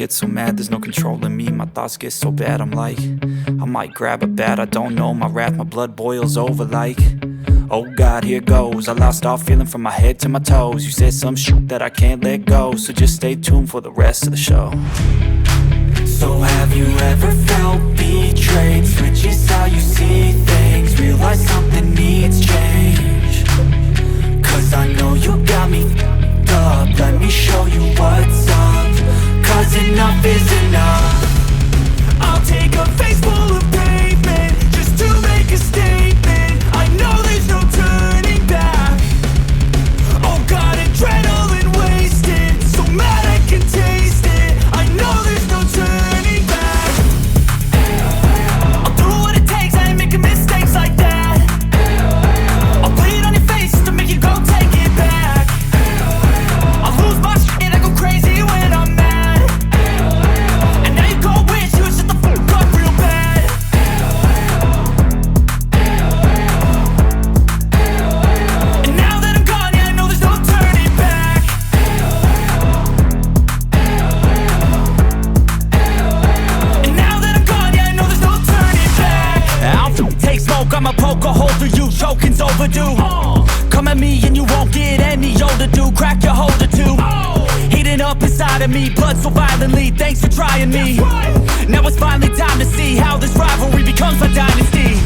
get so mad, there's no controlling me. My thoughts get so bad, I'm like, I might grab a bat, I don't know. My wrath, my blood boils over like, oh God, here goes. I lost all feeling from my head to my toes. You said some shit that I can't let go, so just stay tuned for the rest of the show. So have you ever felt betrayed? Switches how you see things, realize something needs change. Cause I know you got me f***ed up, let me show you what's up. Cause enough is enough. I'll take a face full of pavement just to make a statement. I know there's no turning back. Oh God, adrenaline wasted, so mad I can taste it. I know there's no turning back. I'll do what it takes, I ain't making mistakes like that. I'll bleed on your face to make you go take it back. I'll lose my shit, I go crazy when I'm mad. And now you go wish you would shut the fuck up real bad. And now that I'm gone, yeah, I know there's no turning back. And now that I'm gone, yeah, I know there's no turning back. I'll take smoke, I'ma poke a hole through you, choking's overdue. Come at me and you won't get any older, dude. Crack your holder too. Heating up inside of me, blood so violently. Thanks for trying me. Now it's finally time to see how this rivalry becomes a dynasty.